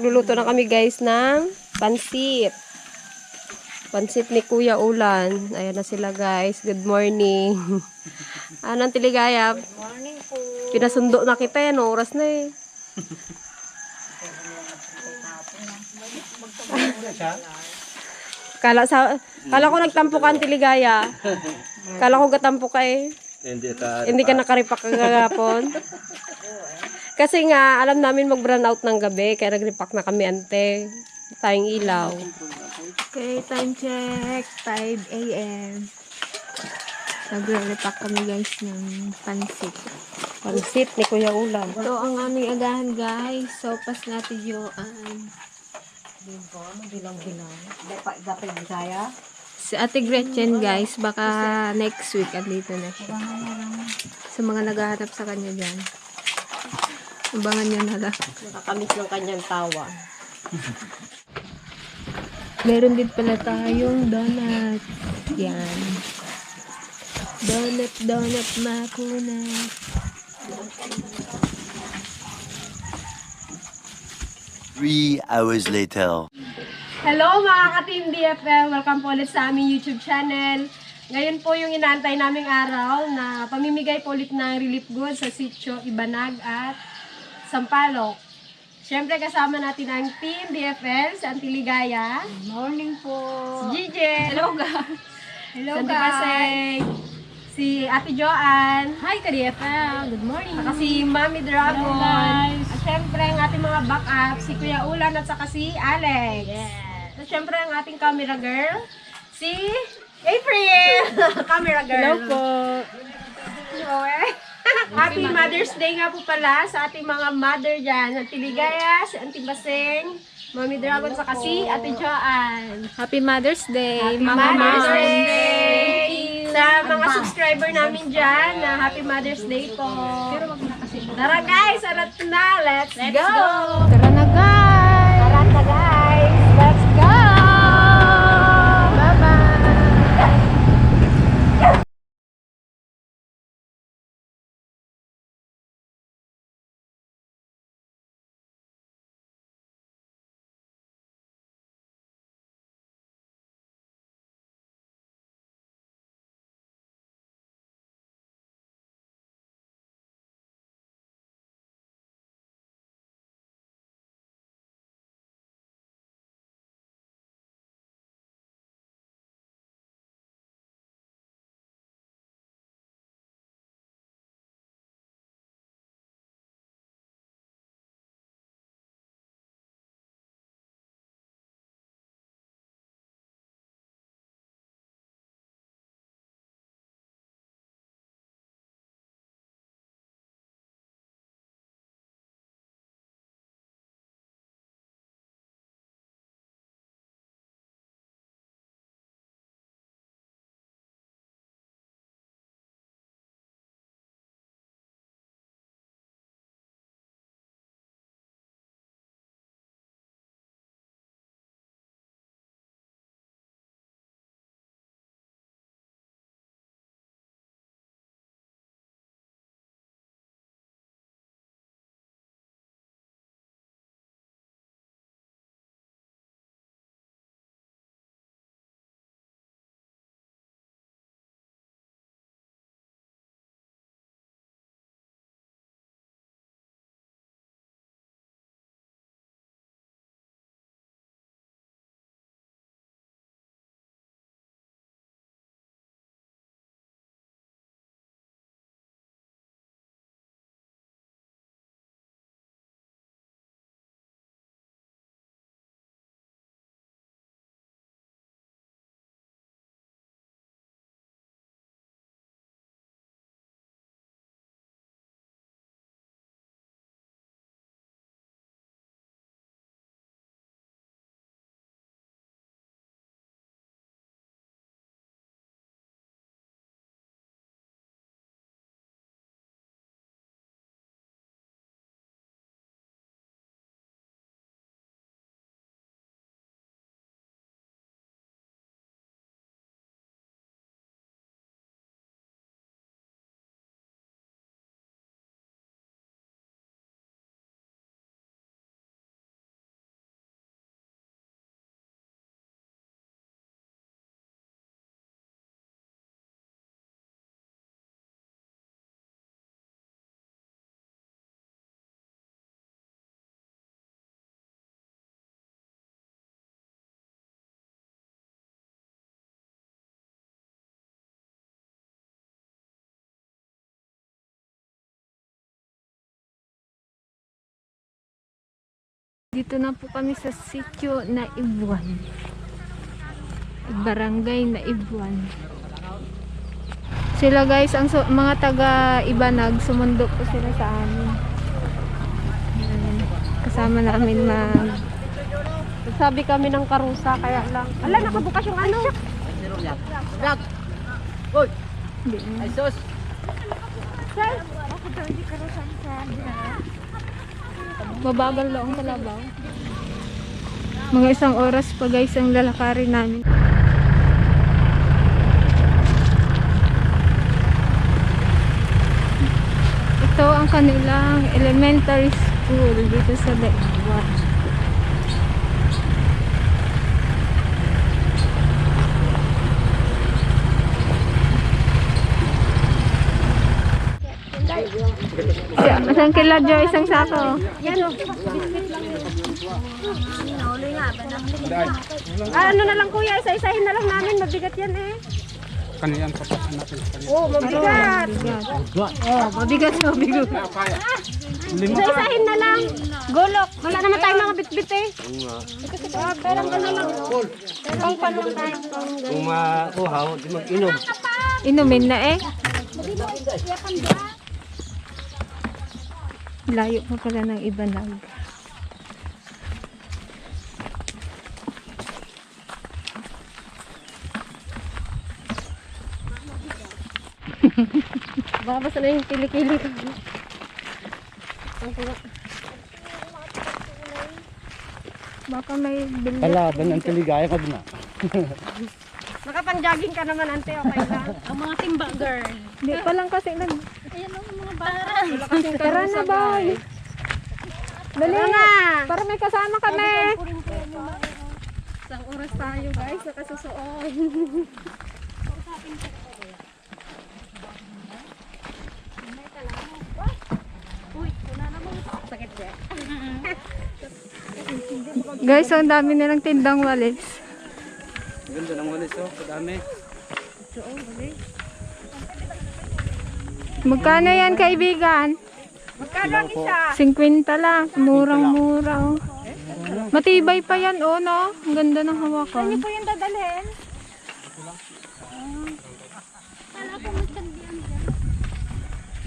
magluluto na kami guys ng pansit. Pansit ni Kuya Ulan. Ayan na sila guys. Good morning. Anong Tiligaya? Good morning po. Pinasundo na kita yan. Oras na eh. Kala ko nagtampo ka ang Tiligaya. Kala ko gatampo ka eh. Hindi ka nakaripak kagapon. Kasi nga, alam namin mag-brown out ng gabi. Kaya nag-repack na kami ante. Tayong ilaw. Okay, time check. 5 a.m. Nagre-repack kami guys ng pansit. Pansit ni Kuya Ulan. Ito ang aming agahan guys. Sopas natin yung si Ate Gretchen guys. Baka next week andito na siya. Sa mga naghahanap sa kanya dyan. Abangan nyo na lang. Nakakamiss ng kanyang tawa. Meron din pala tayong donut. Yan. Donut, makunat. Three hours later. Hello mga ka-Team DFL! Welcome po ulit sa aming YouTube channel. Ngayon po yung inaantay naming araw na pamimigay po ulit ng relief goods sa Sitio Ibanag at Sampaloc. Siyempre kasama natin ang Team DFL, si Auntie Ligaya. Good morning po. Si Gigi. Hello guys. Hello Santi guys. Pasay. Si Ate Joanne. Hi ka-DFL. Good morning. Saka si Mami Dragon. Hello, guys. At syempre ang ating mga backup, si Kuya Ulan at saka si Alex. Yes. At syempre ang ating camera girl, si April. Camera girl. Hello po. Happy Mother's Day nga po pala sa ating mga mother dyan. Auntie Ligaya, si Auntie Baseng, Mami Dragon, saka si Ate Joanne. Happy Mother's Day. Happy Mama Mother's Mom. Day! Sa mga subscriber namin dyan, na Happy Mother's Day po. Tara guys, arat na. Let's go! Tara na guys. Arat na guys. Let's go! Dito na po kami sa sitio na Ibuan. Barangay na Ibuan. Sila guys, ang mga taga Ibanag, sumundok po sila sa amin. Ayan. Kasama namin Sabi kami ng karusa, kaya lang. Ala, nakabukas yung ano. Vlog. Hoy, Hindi na. ay sus. Mabagal lang ang kalabaw. Mga 1 oras pa guys ang lalakarin namin. Ito ang kanilang elementary school dito sa Laibuan. Saan kila Joyce ang sako? Ano na lang kuya, isa-isahin na lang namin. Mabigat yan eh. Kaniyan papasan natin sa kanila. Oo, mabigat. Oh, mabigat. Isa-isahin na lang. Gulok. Wala naman tayong mga bit-bit eh. Pero ano lang. Pang panong tayo. Kung makuhaw, di mag-inom. Inumin na eh. Layo pa pala ng Ibanag. Babasa na yung kilikili ko. Baka may bill. Kalaban ng tiligaya ka din. Nakapang-jogging ka naman, ante. Okay lang. Ang mga timba girl. Hindi pa lang kasi nag... Ayan ang mga bata. Tara na boy. Dali na. Para may kasama kami. Isang oras tayo guys, nakasusuon. Sakit ba? Guys, ang dami nilang tindang walis. Ganda ng walis oh, kadami. Magkano yan kaibigan? Magkano ang isa? 50 lang. Murang-mura oh. Matibay pa yan oh no. Ang ganda ng hawakan. Ano po yung dadalhin?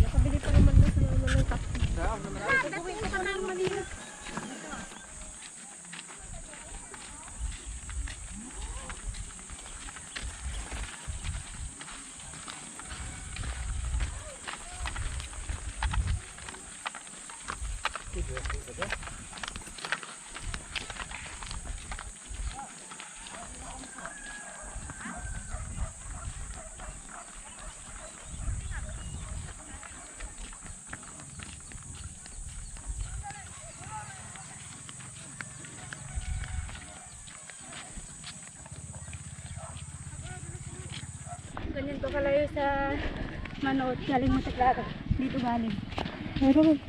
Nakabili pa naman na sa mga ng taxi. Gagawin ko na mali. Ganyan to kalayo sa Manood. Galing mo sa Clara. Dito galing. Meron.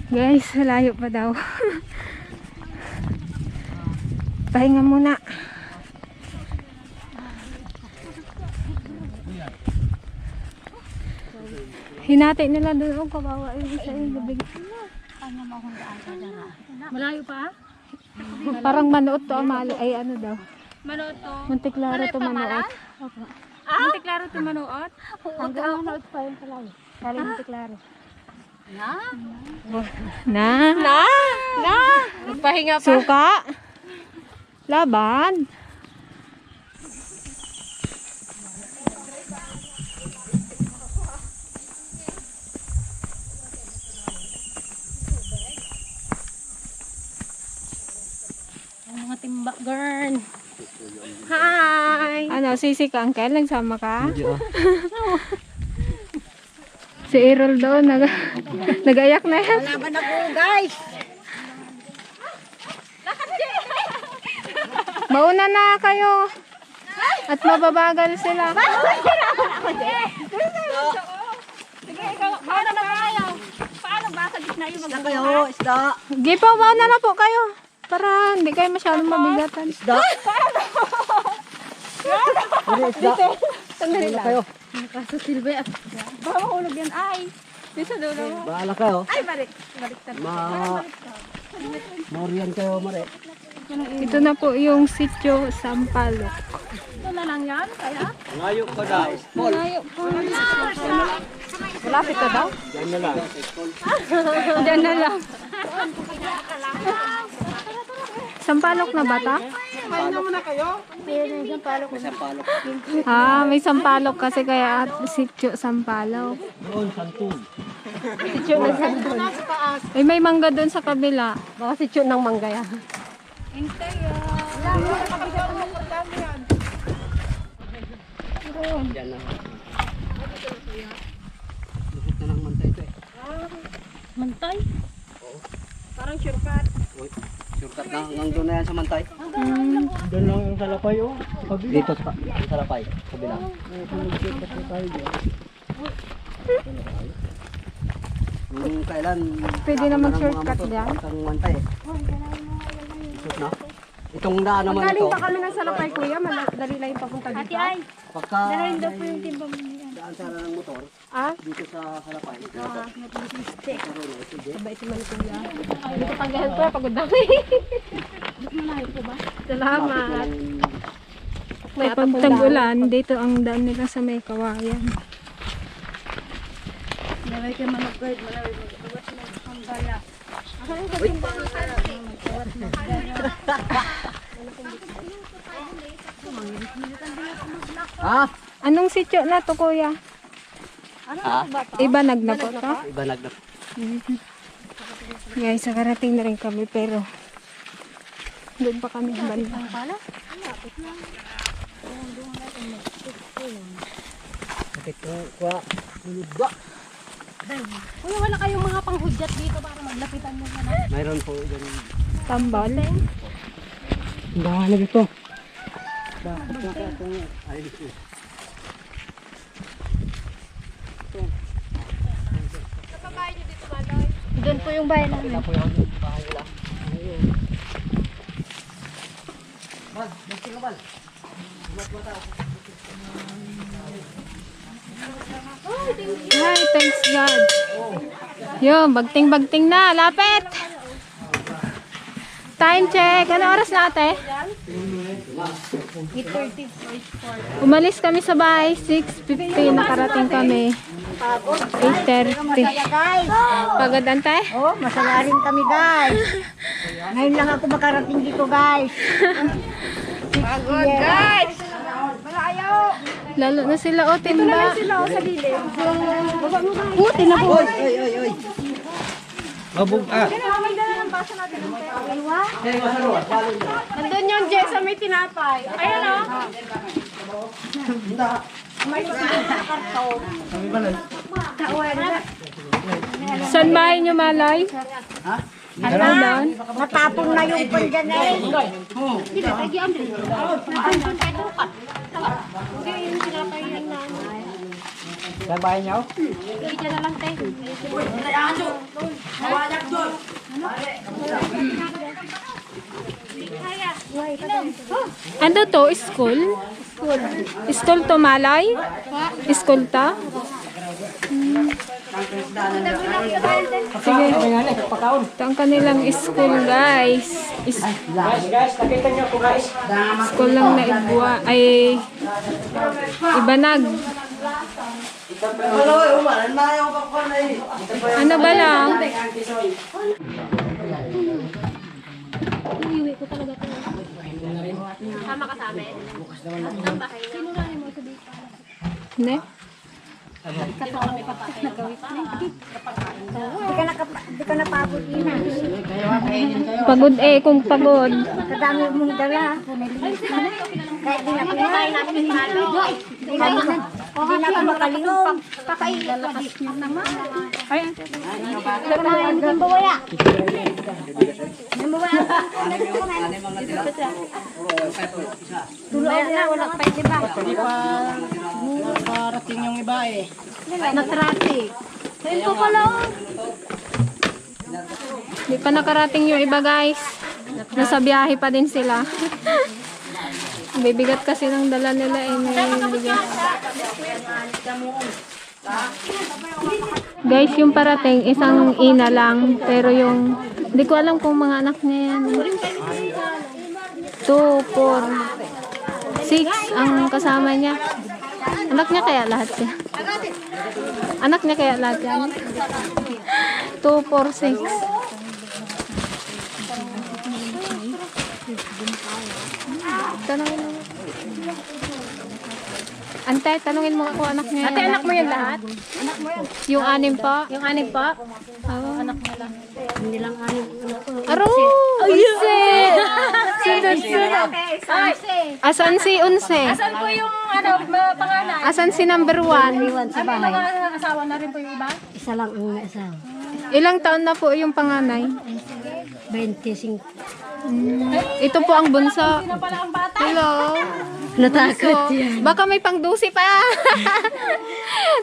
Guys, layo pa daw. Pahinga muna. Hinati nila doon. Oh, kawawa yung isa yung gabig. Malayo pa? Parang Manood to amali. Ay ano daw. Manood to. Monteklaro to Manood. Monte Claro to Manood? Hanggang Manood pa yung pala. Galing Monteklaro. Na? Na? Na? Pahinga pa. Suka? Laban? Ang mga timba girl. Hi! Ano, sisi ka, Uncle? Nagsama ka? Si Errol doon, nag-ayak na yan. Laban ako guys! Mauna na kayo. At mababagal sila. Sige, ikaw, paano na kayo? Paano ba sa gitna yung Isda kayo, isda. Gipaw, mauna na po kayo. Para hindi kayo masyadong mabigatan. Isda. Pwede isda. Sandali Bahala lang. kayo. Kaso Silvia, baka mahulog yan. Ay! Bisa dulo mo. Bahala kayo. Ay, balik. Balik tayo. Morian kayo, Mare. Ito na po yung sitio Sampaloc. Ngayo ka daw. Paul. Malapit na daw? Diyan na lang. Diyan na lang. Sampaloc na ba ta? Ah, may Sampaloc kasi kaya sitio Sampaloc. Doon, Santun. Sityo ng sandun. Ay, may mangga doon sa kabila. Baka sityo ng manggaya. Diyan na. Lupit na ng mantay ito eh. Mantay? Parang shortcut. Uy, shortcut na. Hanggang doon na yan sa mantay. Doon lang yung salapay oh. Dito sa Salapay. Kabila. Nung kailan, Pwede na ako mag-shortcut ng mga motor, dyan? papuntang mantay eh. Ikot na. Itong daan naman Galing ito. pa kami ng Salapay, kuya. Madali lang yung papunta dito. Pagka daan sana ng motor, Ah? dito sa Salapay. Sabay si man kuya. Dito tanggahan ko, pagod na kami. Salamat. May Kapag tag-ulan, dito ang daan nila sa may kawayan. Ha? Anong sitio na to, kuya? Ha? Ibanag na po to? Iba nagdap. Guys, nakarating na rin kami pero doon pa kami banda. Sakit ko kwa. Lubak. Kuya, wala kayong mga panghudyat dito para maglapitan mo na. Mayroon po dyan. Tambal. Ang bahala ito. Ayos eh. Doon po yung bayan namin. Ito po yung bahay nila. Bal, basti ka bal. Hi, thanks God. Yun, bagting-bagting na. Lapit! Time check. Ano oras na ate? 8:30. Umalis kami sa bahay. 6:50. Nakarating kami. 8:30. Pagod ante? Oh, masaya rin kami guys. Ngayon lang ako makarating dito guys. Pagod guys. Lalo na sila o timba. Puti na po. Oy, oy, oy, oy. Mabug ah. Nandun yung Jess sa may tinapay. Ayan o. Saan bahay nyo, Malay? Ano doon? Matapon na yung pandyan eh. Saan bahay niyo? Ano to? School? School to, Malay? School to? Sige. Ito ang kanilang school, guys. Guys, nakita niyo po guys. School lang na Ibua. Ay, Ibanag. Ano ba lang? Sama ka sa amin. Ne? Di ka napagod ina. Pagod eh, kung pagod. Kadami mong dala. Kahit di na kinain natin yung halo. Di na ka makalingon. Lalakas niyo naman. Nambawaya. Nambawaya. Tuloy na, wala pa yung iba. Parating yung iba eh. Na-traffic. Ayun po pala. Di pa nakarating yung iba, guys. Nasa biyahe pa din sila. Bibigat kasi ng dala nila eh. May bigas. Guys, yung parating, isang ina lang. Pero yung, hindi ko alam kung mga anak niya yan. 2, 4, 6 ang kasama niya. Anak niya kaya lahat yan? Anak niya kaya lahat yan? 2, 4, 6. Tanongin mo. Antay, tanungin mo ako anak niya. Ate, anak mo yan lahat? Yung 6 po? Yung 6 po? Anak mo lang. Hindi lang anim. Aro! Unse! Sunod-sunod. Asan si Unse? Saan po yung panganay? Asan si number 1? Iwan sa bahay. Asawa na rin po yung iba? Isa lang ang may asawa. Ilang taon na po yung panganay? 25. Ito po ang bunso. Pala ang bata. Hello. Natakot So, yan. baka may pangdusi pa.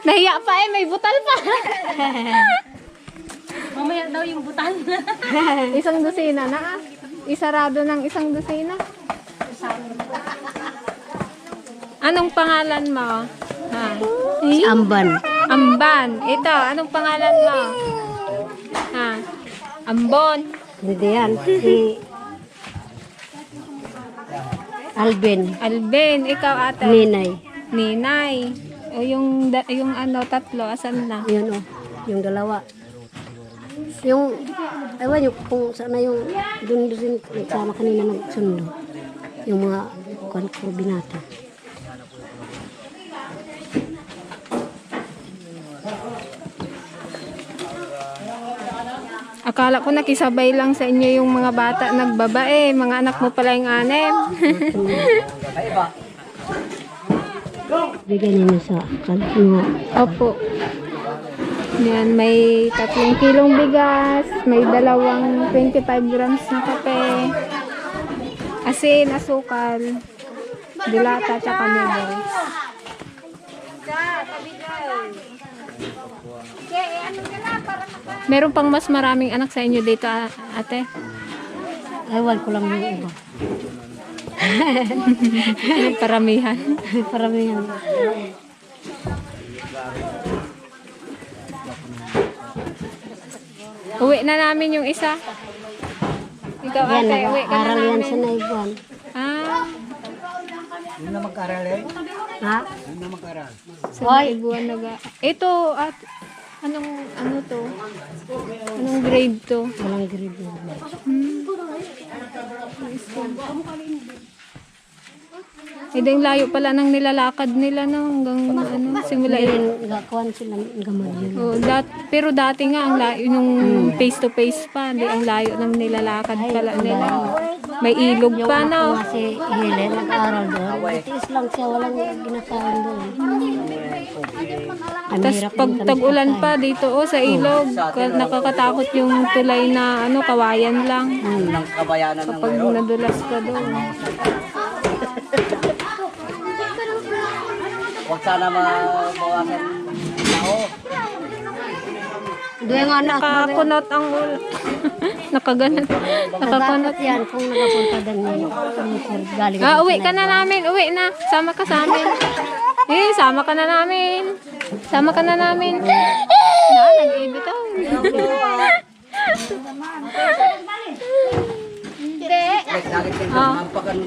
Nahiya pa may butal pa. Mamaya daw yung butan. Isang dosina na. Isarado ng isang dosina. Anong pangalan mo? Ha? Amban. Amban. Ito, anong pangalan mo? Ha? Ambon. Hindi yan. Si Alvin. Alvin. Ikaw ate. Ninay. Ninay. O yung ano, tatlo. Asan na? Yun o. Yung dalawa. Yung, ewan yung kung sana yung doon din sama kanina nagsundo. Yung mga ko binata. Akala ko nakisabay lang sa inyo yung mga bata nagbabae. Mga anak mo pala yung 6. Bigyan niyo sa kanina. Opo. Yan, may 3 kilong bigas, may 25 grams na kape, asin, asukal, dilata, tsaka noodles. Meron pang mas maraming anak sa inyo dito, ate? Ewan ko lang yung iba. Paramihan. Paramihan. Uwi na namin yung isa. Ikaw, Yan, ate, uwi ka na nag-aaral yan namin. sa Naibuan. Ah, Yun na mag-aral eh. Ha? Yun na mag-aral. sa Naibuan ito, at ano to? Anong grade to? Walang grade yun. Yung layo pala ng nilalakad nila no, hanggang ano, simula Hindi rin gakuan sila ng gamad yun. oh, pero dati nga ang layo nung face to face pa, hindi ang layo ng nilalakad pala nila. May ilog pa no. Kasi Helen nag-aaral doon. Matiis lang siya, walang ginakaon doon. Ang Tapos hirap pag din kami tag-ulan sakay. pa dito sa ilog, nakakatakot yung tulay na kawayan lang. Ng kabayanan ng Kapag nadulas ka doon. Huwag sana mabawasan tao. Doon nga anak. Nakakunot ang ulo. Nakaganat. Nakakunot. Nakakunot yan kung nagapunta din yung sir galing. Uwi ka na namin. Uwi na. Sama ka sa amin. Sama ka na namin. Sama ka na namin. Nag-ibitaw.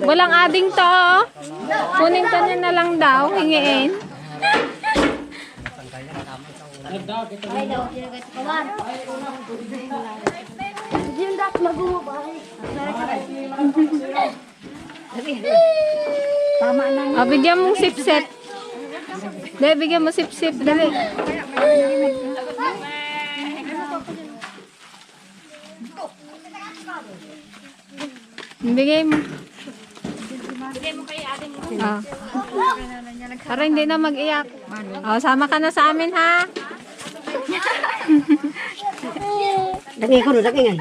Walang ading to. Kunin ka niya na lang daw. Hingiin. Tama na. Bigyan mong sip-sip. Dali, bigyan mo sip-sip. Dali. Bigay mo. Bigay mo kay ate mo. Para hindi na mag-iyak. Sama ka na sa amin ha. Dagay ko no, dagay nga.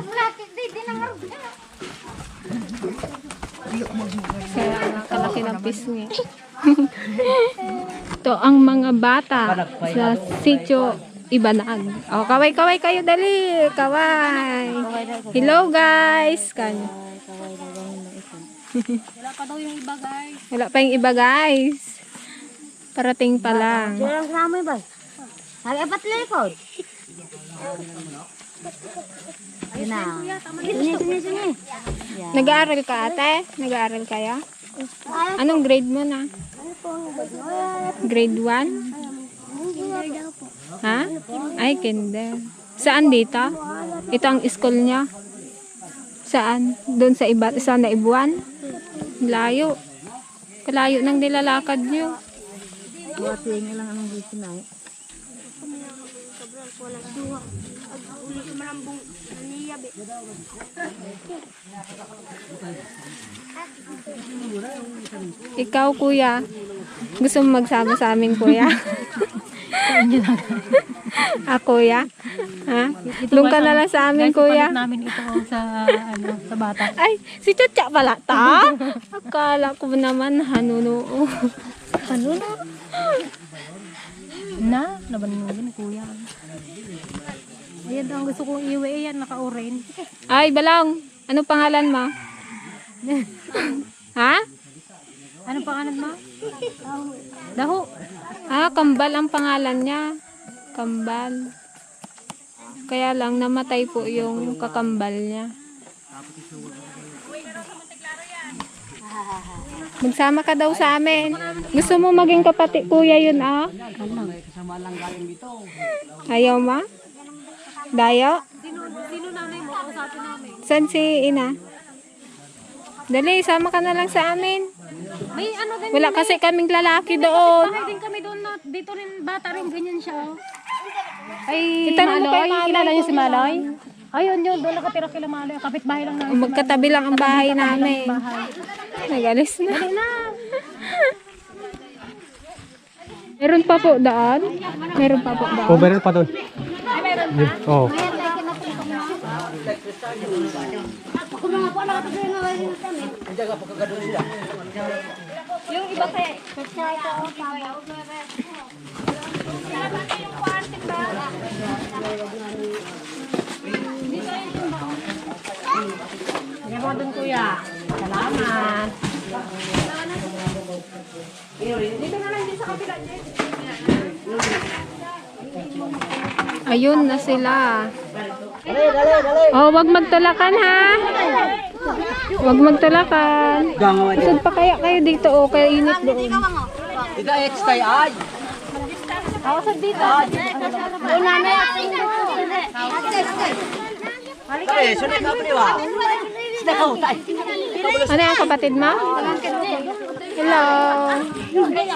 Kaya nakalaki ng pisngi. Ito ang mga bata sa sitio Ibanag. Kaway-kaway kayo dali. Kaway. Hello guys. Wala pa daw yung iba guys. Wala pa yung iba guys. Parating pa lang. Diyan sa amin ba? Ay, apat likod. Yun na. Sini. Nag-aaral ka ate? Nag-aaral kaya? Anong grade mo na? Grade 1? Ha? Ay, kinder. Saan dito? Ito ang school niya? Saan? Doon sa Naibuan? Layo. Kalayo ng nilalakad niyo. Buwati nga lang ang dito na eh. Ikaw, kuya. Gusto mo magsama sa amin, kuya? Kuya? Ha? Doon ka na lang sa amin, kuya. Namin ito sa sa bata. Ay, si Chacha pala ta? Akala ko naman, hanuno. Hanuno? Na, nabanungin kuya. Ayan daw ang gusto kong iwi, yan naka-orange. Ay, Balong. Ano pangalan mo? Ha? Ano pangalan mo? Daho. Kambal ang pangalan niya. Kambal. Kaya lang, namatay po yung kakambal niya. Magsama ka daw sa amin. Gusto mo maging kapatid kuya yun, ah? Kasama lang galing dito. Ayaw ma? Dayo? Sino nanay mo? Kausapin namin. Saan si ina? Dali, sama ka na lang sa amin. May ano din. Wala kasi kaming lalaki doon. Bahay din kami doon. Dito rin bata rin ganyan siya. Oh. Ay, Itanong mo kay Maloy. Maloy Kilala niyo si kung Maloy? Ayun yun. Doon nakatira kila Maloy. Kapit-bahay lang namin. Magkatabi lang ang bahay namin. Nagalis na. Meron pa po daan? Meron pa po daan? Oh, meron pa doon. Oh. Yung iba kaya, Yan mo dun kuya. Salamat. Dito na lang din sa kabila. Ayun na sila. Oh, wag magtulakan ha. Wag magtulakan. Isod pa kaya kayo dito o kaya init doon. Ika extra ay. Ako sa dito. Una na. Tayo, sunod ka priwa. Sila ka utay. Ano yung kapatid mo? Hello.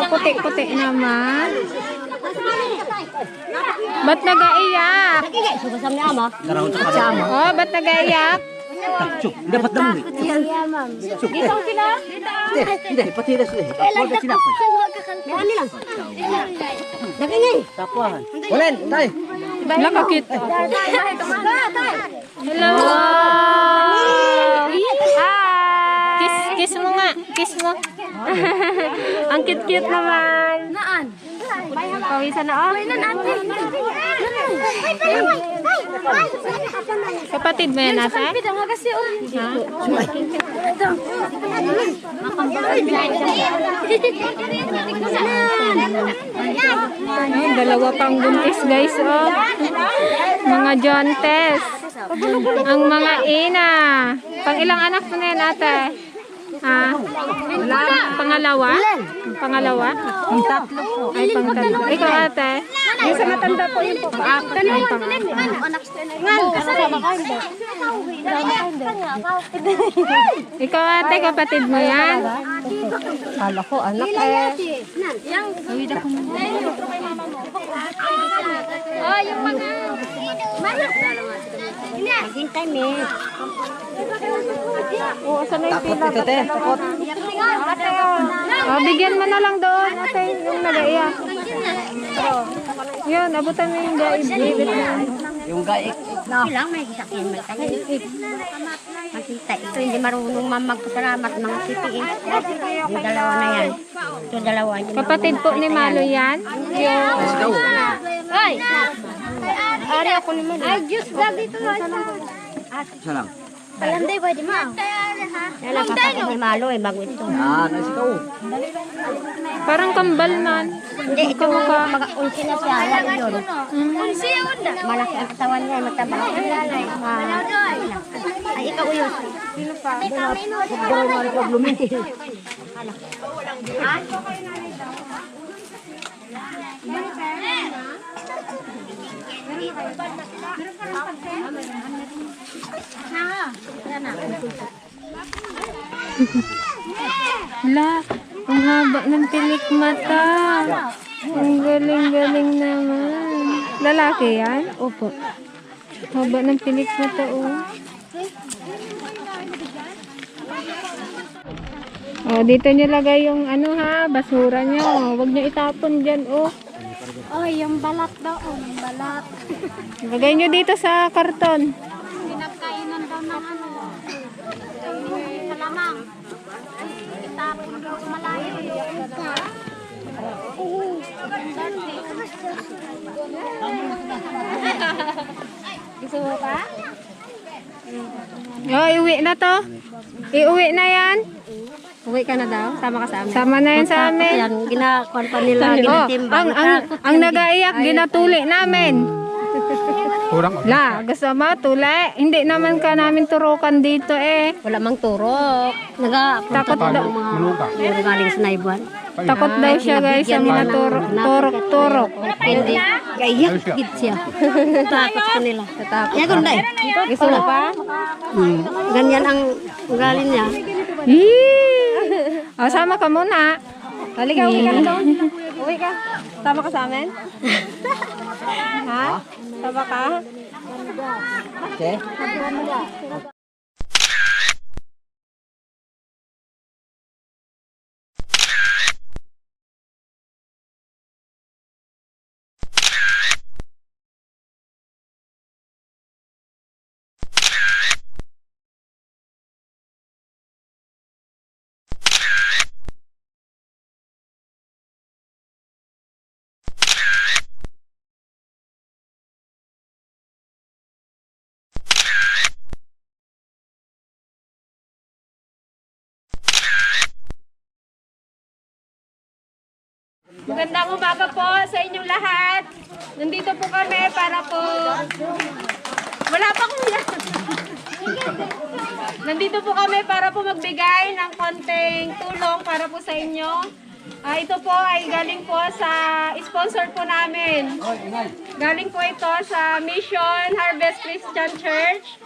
Puti-puti naman. Ba't nag-aiyak? Sugasam niya ama. Oh, ba't nag-aiyak? Dapat damo eh. Dito sila. Hindi, patira sila. Huwag na sinapay. Meron nilang. Dagingay. Tapuan. Ulen, tay. Nakakit. Hello. Hi. Kiss mo nga. Kiss mo. Ang cute-cute naman. Naan. Pawisan na oh. Kapatid mo yan ate? Ay, dalawa pang buntis guys oh. Mga jontes. Ang mga ina. Pang ilang anak mo na yan ate? Ha? Pangalawa? Pangalawa? Ang tatlo po. Ay, pang tatlo. Ikaw ate? Yung sa matanda po yung pang-apat. Yung Ikaw ate, kapatid mo yan? Kala ko, anak eh. Oh, yung mga... Hintay me. Oo, saan na yung Takot pila? ito, te. Takot. Bigyan mo na lang doon, ate, yung nag-aiyak. Yun, abutan mo yung gaibibit na. Yung gaik. Ilang may sakyan may tayo. Makita ito hindi marunong magpasalamat mga sitiin. Yung dalawa na yan. Ito dalawa. Kapatid po ni Malo yan? Let's go. Ay! Ari ako ni Mali. Ay, Diyos, dito. Isa lang. Alam day pwede ma. Yan ang kapatid ni Malo eh, bago ito. Yan, ay sikaw. Parang kambal man. Hindi, ito mag-unsi na siya. Yan yun. Malaki ang katawan niya, mataba. Ay, ikaw uyos. Sino pa? La, ang haba ng tilik mata. Ang galing-galing naman. Lalaki yan? Opo. Haba ng tilik mata, oh. Oh, dito nyo lagay yung ano ha, basura nyo. Huwag nyo itapon dyan, oh. Oh, yung balat daw. Oh, yung balat. Lagay nyo dito sa karton. Pinagkainan daw ng ano. Salamang. Itapon daw malayo. Gusto mo pa? Oh, iuwi na to. Iuwi na yan. Uwi ka na daw? Sama ka sa amin? Sama na yan sa amin. Yan, ginakuan pa nila. Oh, Ginatimbang. ang nagaiyak, ginatuli namin. Kurang. La, gusto mo tuli? Hindi naman ka namin turukan dito eh. Wala mang turok. Takot daw. Manuka. Yung galing sa naibuan. Takot daw siya guys sa minaturok-turok. Hindi. Gaiyak, git siya. Takot sa kanila. Tatakot. Yan, kunday. Gusto mo pa? Ganyan ang ugali niya. O, sama ka muna. Halika, uwi ka na doon. Uwi ka. Sama ka sa amin? Ha? Sama ka? Okay. Magandang umaga po sa inyong lahat. Nandito po kami para po... Wala pa kuya. Nandito po kami para po magbigay ng konting tulong para po sa inyo. Ito po ay galing po sa sponsor po namin. Galing po ito sa Mission Harvest Christian Church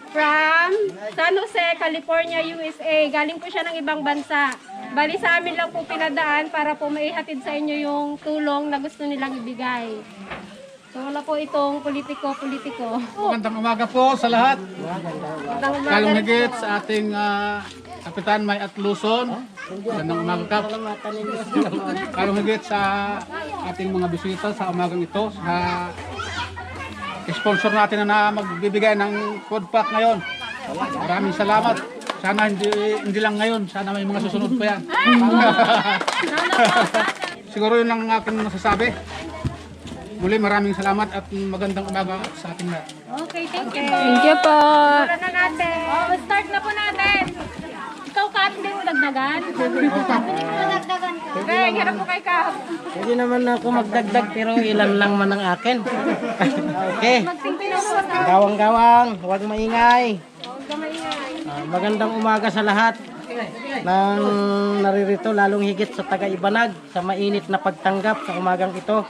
from San Jose, California, USA. Galing po siya ng ibang bansa. Bali sa amin lang po pinadaan para po maihatid sa inyo yung tulong na gusto nilang ibigay. So wala po itong politiko-politiko. Magandang umaga po sa lahat. Magandang umaga Kalong rin higit po. sa ating Kapitan May at Luzon. Magandang umaga Kap. Kalong higit sa ating mga bisita sa umagang ito. Sa sponsor natin na magbibigay ng food pack ngayon. Maraming salamat. Sana hindi lang ngayon, sana may mga susunod pa yan. Siguro yun lang ang aking masasabi. Muli maraming salamat at magandang umaga sa ating lahat. Okay, thank you po. Thank you po. Tara na natin. Start na po natin. Ikaw, Kat, hindi mo dagdagan? Okay, hirap po kay Kat. Pwede naman ako magdagdag pero ilan lang man ang akin. Okay. Gawang-gawang, huwag maingay. Magandang umaga sa lahat ng naririto, lalong higit sa taga-Ibanag sa mainit na pagtanggap sa umagang ito.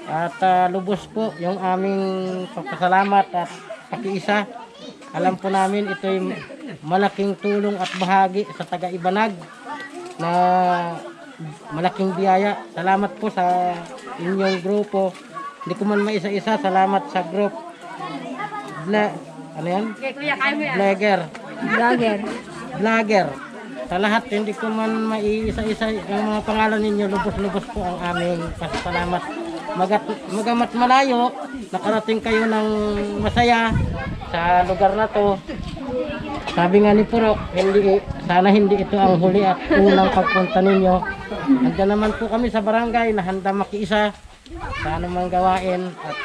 At lubos po yung aming pagpasalamat at pakiisa. Alam po namin ito'y malaking tulong at bahagi sa taga-Ibanag na malaking biyaya. Salamat po sa inyong grupo. Hindi ko man maisa-isa, salamat sa group. Ano yan? Okay, kuya, kaya mo yan. Vlogger. Sa lahat, hindi ko man maiisa-isa yung mga pangalan ninyo. Lubos-lubos po ang aming pasasalamat. Magamat malayo, nakarating kayo ng masaya sa lugar na to. Sabi nga ni Purok, sana hindi ito ang huli at unang pagpunta ninyo. Nandiyan naman po kami sa barangay na handa makiisa sa anumang gawain at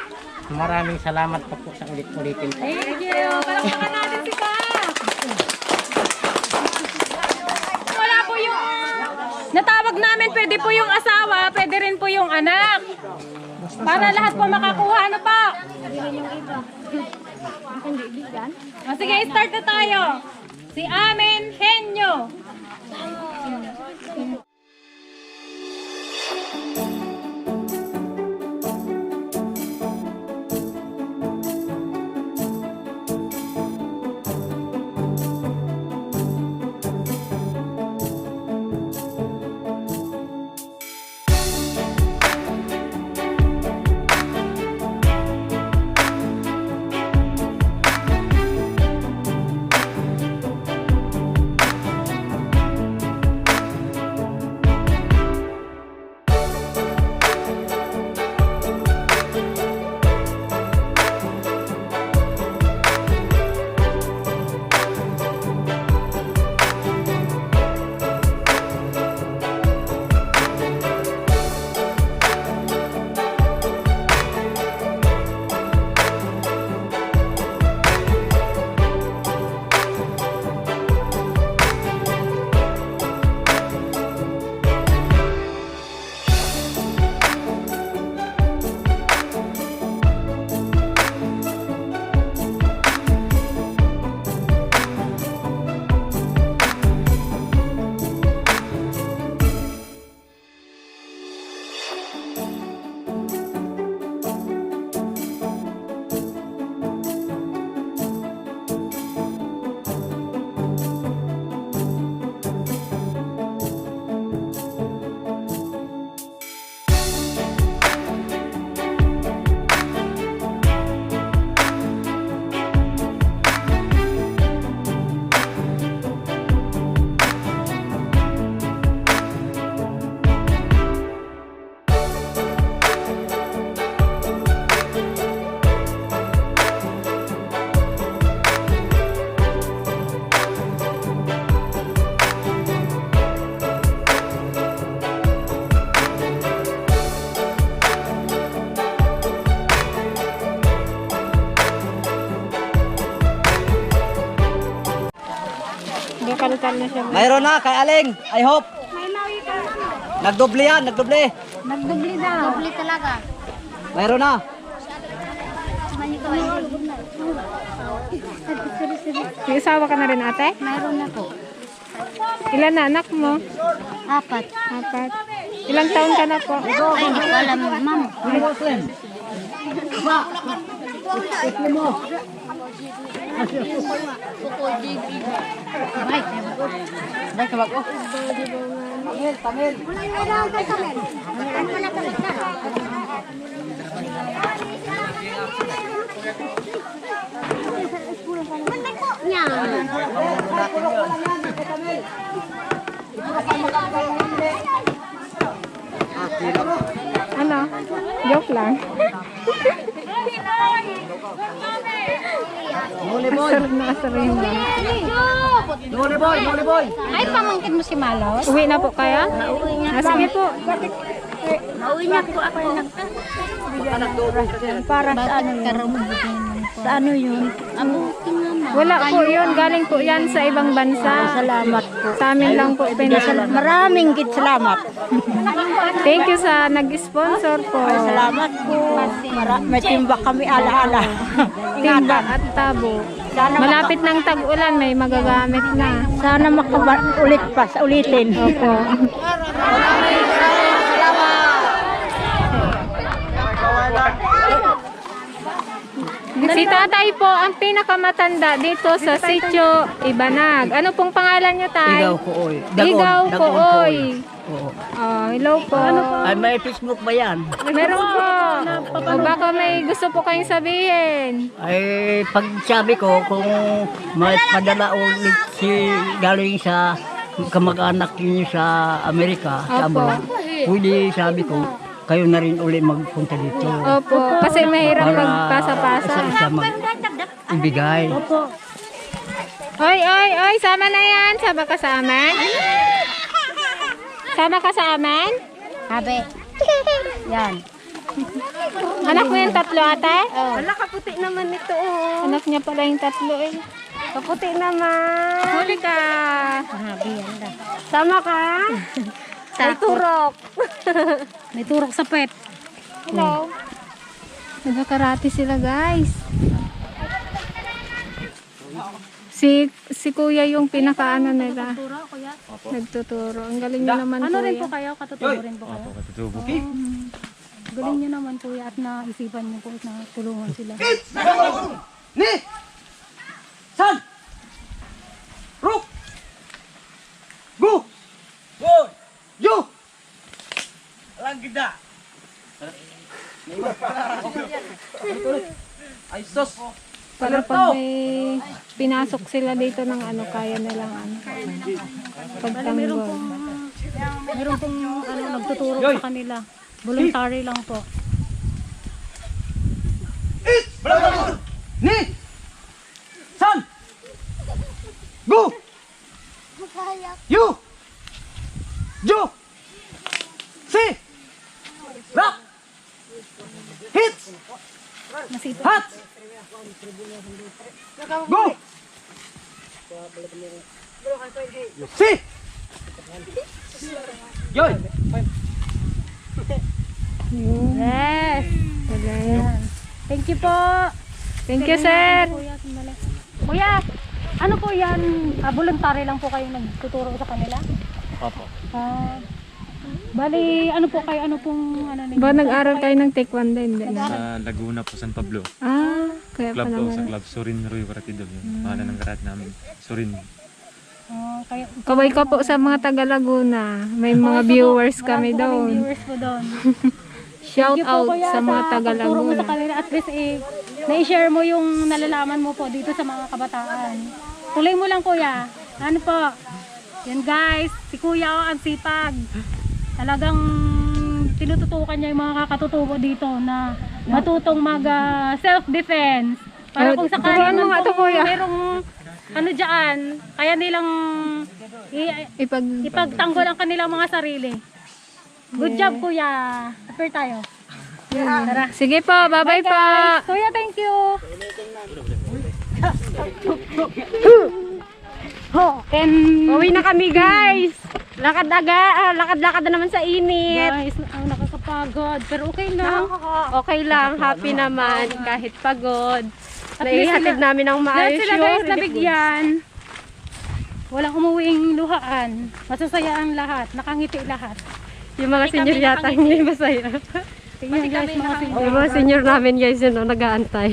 maraming salamat po sa ulit-ulitin. Thank you. Palakpakan natin si Kat. namin pwede po yung asawa, pwede rin po yung anak. Para lahat po makakuha. Ano pa? O sige, start na tayo. Si Amen Henyo. Kalkal na siya. Mayroon na kay Aling. I hope. Nagdoble yan, nagdoble. Nagdubli daw. Dubli talaga. Mayroon na. May asawa ka na rin, ate? Mayroon na po. Ilan na anak mo? 4. 4. Ilang taon ka na po? Ay, hindi ko alam, ma'am. Ano? Joke lang. Asar na yung mga. Muli boy. Ay, pamangkin mo si Malos? Uwi na po kaya? Sige po. Mauwi na po ako para sa ano yun? Sa ano yun? Abuti naman. Wala po yun. Galing po yan sa ibang bansa. Salamat po. Sa amin lang po pinasalamat. Maraming salamat. Thank you sa nag-sponsor po. Salamat po. May timbak kami ala-ala. Timba at tabo. Malapit ng tag-ulan, may magagamit na. Sana makaulit pa, ulitin. Opo. Si tatay po ang pinakamatanda dito sa Sitio Ibanag. Ano pong pangalan niyo, tay? Igaw ko oy. Igaw po, oy. Oo. Hello po. Ay, may Facebook ba yan? Meron po. O baka may gusto po kayong sabihin. Ay, pag sabi ko, kung may padala ulit galing sa kamag-anak niyo sa Amerika, sa Opo. abroad, pwede sabi ko, kayo na rin uli magpunta dito. Opo. Kasi mahirap magpasa-pasa. Isa-isa mag-ibigay. Oy, sama na yan. Sama ka sa amin? Sama ka sa amin? Sabi. Yan. Anak mo yung tatlo, ate? Wala, kaputi naman ito. Oh. Anak niya pala yung tatlo eh. Kaputi naman. Huli ka. Sama ka? turok. May turok sa pet. Nagkakarate sila guys. Si kuya yung pinakaano nila. Turo, kuya. Nagtuturo. Ang galing nyo naman Ano rin kuya. po kayo? Katutubo rin po kayo? Galing nyo naman kuya at naisipan nyo po na tulungan sila. Ni! San! Ruk! Gu! Go! Yo! Alang gida! Ay sos! Para pag may pinasok sila dito ng ano, kaya nilang ano. Pagtanggol. Meron pong ano, nagtuturo sa kanila. Voluntary lang po. Ni! San! Gu! Yo! Jo! Si! Rak! Hits! Nasipag. Hat! Go! Si! Yoy! Yes! Galing. Thank you po! Thank you, sir. Kuya, sandali. Kuya, ano po yan? Voluntary lang po kayo nagtuturo sa kanila? Opo. Bali, ano po kayo? Ano pong ano ninyo? Ba nag-aral kayo ng taekwondo? Hindi na. Sa Laguna po, San Pablo. Kaya Club pa po, sa naman. club. Surin Roy Karatido. Yung pangalan ng karat namin. Surin. Kaya, Kaway ka po sa mga taga Laguna. May mga viewers kami marami po kaming doon. viewers po doon. Shout Thank you po, out kuya, sa mga taga pagturo mo sa Laguna. kanila. At least na-share mo yung nalalaman mo po dito sa mga kabataan. Tuloy mo lang kuya. Ano po? Yan guys, si kuya ang sipag. Talagang tinututukan niya yung mga kakatutubo dito na matutong mag self-defense. Para kung sakali turuan mo nga man to, kuya. merong ano dyan, kaya nilang ipagtanggol ang kanilang mga sarili. Good job kuya. Appear tayo. Tara. Sige po, bye-bye po. Kuya, thank you. Uwi na kami guys. Lakad-lakad na naman sa init. Guys, nakakapagod. Pero okay lang. Okay lang, happy naman kahit pagod. At least Naihatid sila- namin ng Dahil maayos sila yung guys relief goods. nabigyan. Walang umuwing luhaan. Masasaya ang lahat. Nakangiti lahat. Yung mga senior yata hindi masaya. Tingnan guys, mga senior. Yung mga senior namin guys yun, nag-aantay.